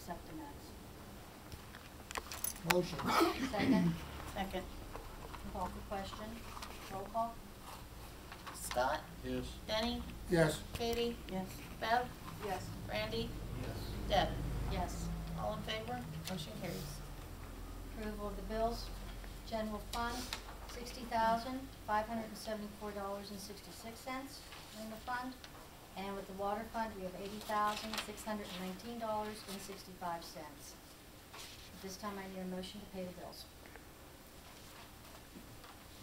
accept the minutes. Motion. Second. Second. Call for question. Roll call. Scott? Yes. Denny? Yes. Katie? Yes. Bev? Yes. Randy? Yes. Deb? Yes. All in favor? Motion carries. Approval of the bills. General fund, $60,574.66 in the fund. And with the water fund, we have $80,619.65. At this time, I need a motion to pay the bills.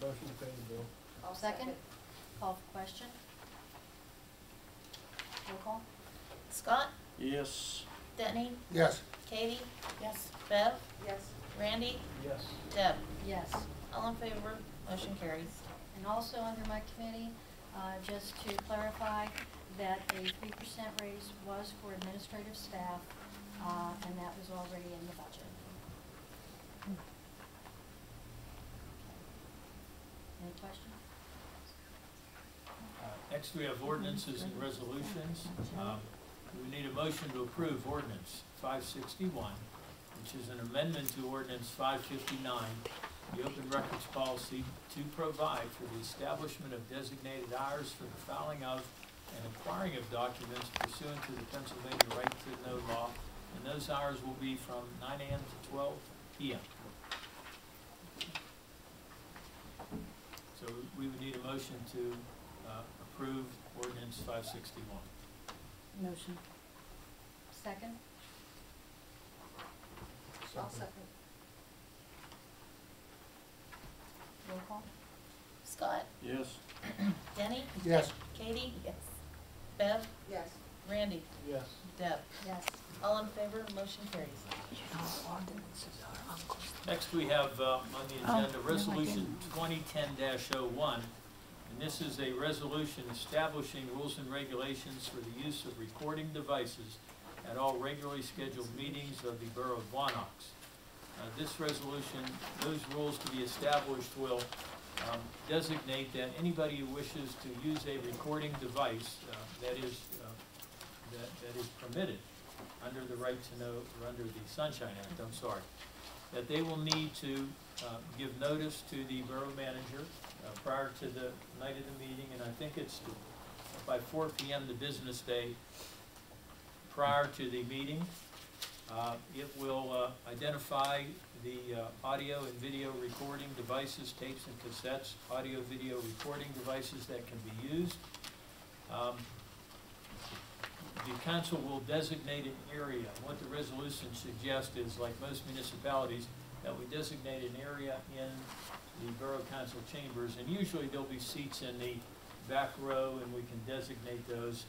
Motion to pay the bill. I'll second. Call for question. Roll call. Scott? Yes. Denny? Yes. Katie? Yes. Bev? Yes. Randy? Yes. Deb? Yes. All in favor? Motion carries. And also under my committee, just to clarify that a 3% raise was for administrative staff, and that was already in the budget. Any questions? Next, we have ordinances and resolutions. We need a motion to approve ordinance 561, which is an amendment to ordinance 559, the open records policy to provide for the establishment of designated hours for the filing of and acquiring of documents pursuant to the Pennsylvania Right to Know law, and those hours will be from 9 a.m. to 12 p.m. So we would need a motion to approve ordinance 561. Motion. Second? I'll second. Roll call. Scott? Yes. Denny? Yes. Katie? Yes. Bev? Yes. Randy? Yes. Deb? Yes. All in favor? Motion carries. Next, we have on the agenda Resolution 2010-01, and this is a resolution establishing rules and regulations for the use of recording devices at all regularly scheduled meetings of the Borough of Blawnox. This resolution, those rules to be established will designate that anybody who wishes to use a recording device that is permitted under the Right to Know, or under the Sunshine Act, I'm sorry, that they will need to give notice to the borough manager prior to the night of the meeting, and I think it's by 4 p.m. the business day prior to the meeting. It will identify the audio and video recording devices, tapes and cassettes, audio video recording devices that can be used. The council will designate an area. What the resolution suggests is, like most municipalities, that we designate an area in the borough council chambers, and usually there'll be seats in the back row, and we can designate those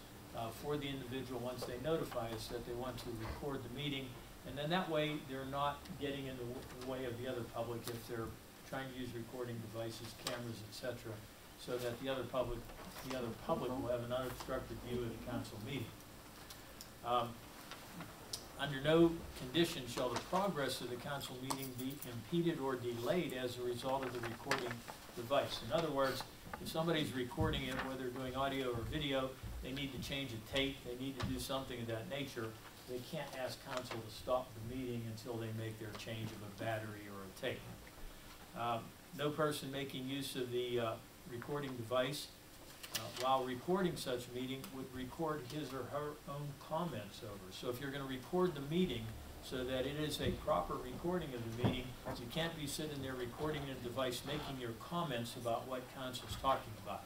for the individual once they notify us that they want to record the meeting, and then that way they're not getting in the way of the other public if they're trying to use recording devices, cameras, etc., so that the other public will have an unobstructed view of the council meeting. Under no condition shall the progress of the council meeting be impeded or delayed as a result of the recording device. In other words, if somebody's recording it, whether they're doing audio or video, they need to change a tape, they need to do something of that nature, they can't ask council to stop the meeting until they make their change of a battery or a tape. No person making use of the recording device while recording such a meeting would record his or her own comments over. So if you're going to record the meeting so that it is a proper recording of the meeting, you can't be sitting there recording a device making your comments about what council's talking about.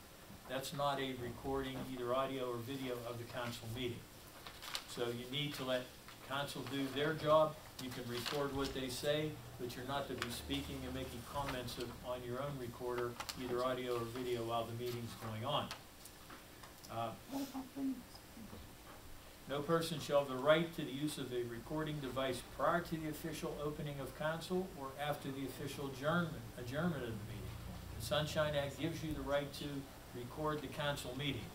That's not a recording, either audio or video, of the council meeting. So you need to let council do their job. You can record what they say, but you're not to be speaking and making comments on your own recorder, either audio or video, while the meeting's going on. No person shall have the right to the use of a recording device prior to the official opening of council or after the official adjournment of the meeting. The Sunshine Act gives you the right to record the council meeting,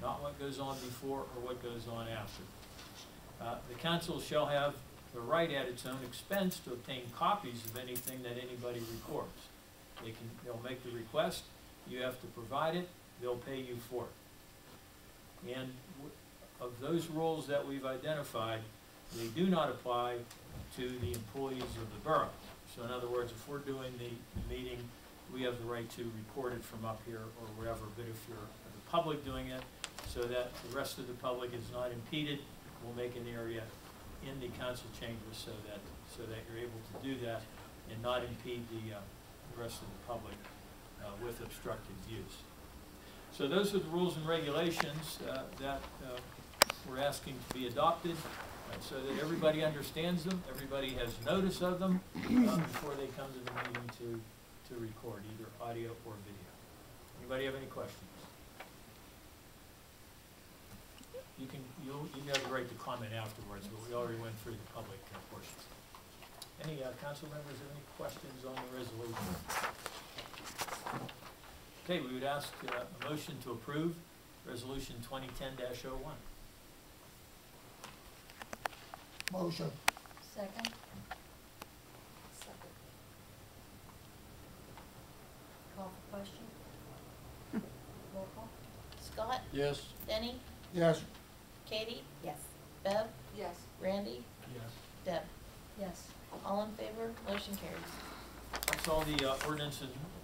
not what goes on before or what goes on after. The council shall have the right at its own expense to obtain copies of anything that anybody records. They'll make the request, you have to provide it, they'll pay you for it. And of those rules that we've identified, They do not apply to the employees of the borough. So in other words, if we're doing the meeting, we have the right to record it from up here or wherever, but if you're the public doing it, so that the rest of the public is not impeded, we'll make an area in the council chambers so that you're able to do that and not impede the rest of the public with obstructed views. So those are the rules and regulations that we're asking to be adopted so that everybody understands them, everybody has notice of them before they come to the meeting to record, either audio or video. Anybody have any questions? You have the right to comment afterwards, but we already went through the public portion. Any council members have any questions on the resolution? Okay, we would ask a motion to approve Resolution 2010-01. Motion. Second? Call for question? Roll call? Scott, Yes. Denny, Yes. Katie, Yes. Bev, Yes. Randy, Yes. Deb. Yes. All in favor, motion carries. That's all the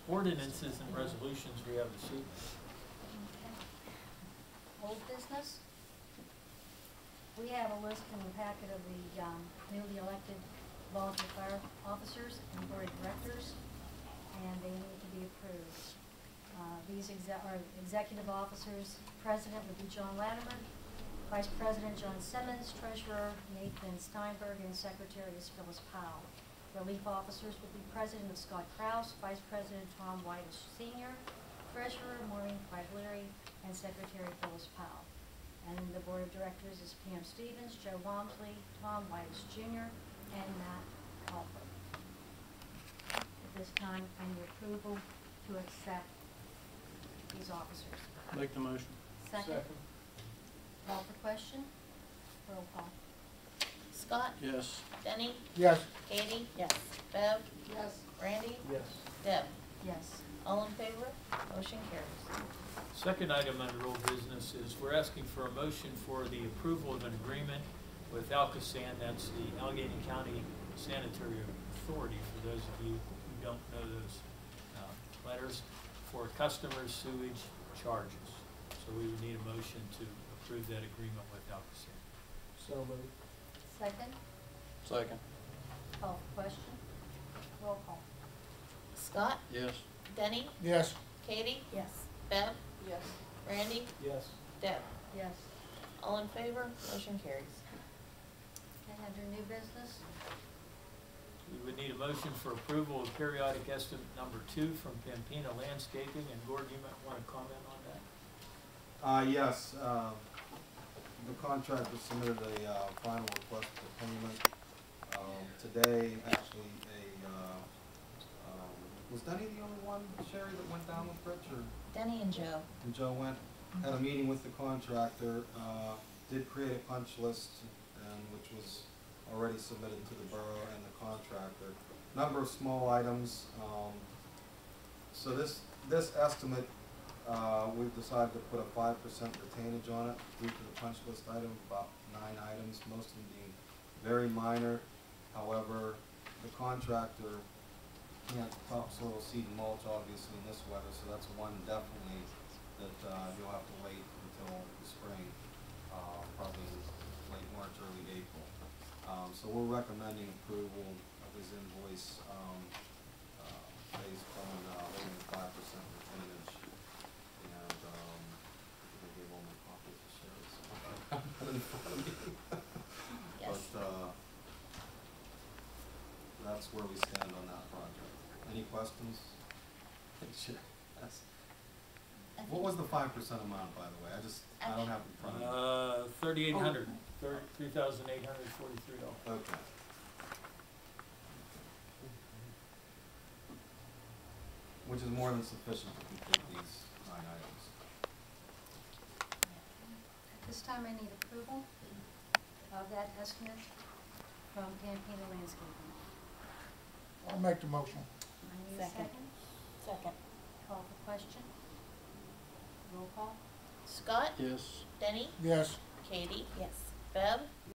ordinances and resolutions we have this evening. Okay. Old business? We have a list in the packet of the newly elected volunteer fire officers and board of directors, and they need to be approved. These are executive officers. President would be John Latimer, Vice President John Simmons, Treasurer Nathan Steinberg, and Secretary is Phyllis Powell. Relief officers would be President of Scott Kraus, Vice President Tom Whitish Sr., Treasurer Maureen Figlieri, and Secretary Phyllis Powell. And the Board of Directors is Pam Stevens, Joe Walmsley, Tom Whitish Jr., and Matt Culper. At this time, I need approval to accept these officers. Make the motion. Second? Call for question? Roll call. Scott, Yes. Denny, Yes. Katie, Yes. Bev, Yes. Randy, Yes. Deb. Yes. All in favor, motion carries. Second item under old business is we're asking for a motion for the approval of an agreement with Alcosan, that's the Allegheny County Sanitary Authority, for those of you who don't know those letters, for customer sewage charges. So we would need a motion to approve that agreement with Alcosan. So moved. Second? Second. Call for question? Roll call. Scott, Yes. Denny, Yes. Katie, Yes. Bev, Yes. Randy, Yes. Deb. Yes. All in favor, motion carries. And under new business? We would need a motion for approval of periodic estimate number 2 from Pampina Landscaping, and Gord, you might want to comment on that. Yes, the contractor submitted a final request for payment. Today, actually, was Denny the only one, Sherry, that went down with Rich, or? Denny and Joe. And Joe went, had a meeting with the contractor, did create a punch list, and which was already submitted to the borough and the contractor. Number of small items, so this estimate, we've decided to put a 5% retainage on it due to the punch list item, about 9 items, most of them being very minor. However, the contractor can't topsoil, seed, and mulch obviously in this weather, so that's one definitely that you'll have to wait until the spring, probably late March, early April. So we're recommending approval of his invoice based on holding 5% retainage. And I gave all my copies to Sherry, so I have it in front of me. Yes. But that's where we stand on that project. Any questions? Sure. What was the 5% amount, by the way? I don't have it in front of me. $3,800, $3,843. Okay. Which is more than sufficient to complete these 9 items. At this time, I need approval of that estimate from Pampina Landscaping. I'll make the motion. I need a Second. second. Second. Call for question? Roll call? Scott, Yes. Denny, Yes. Katie, Yes. Bev,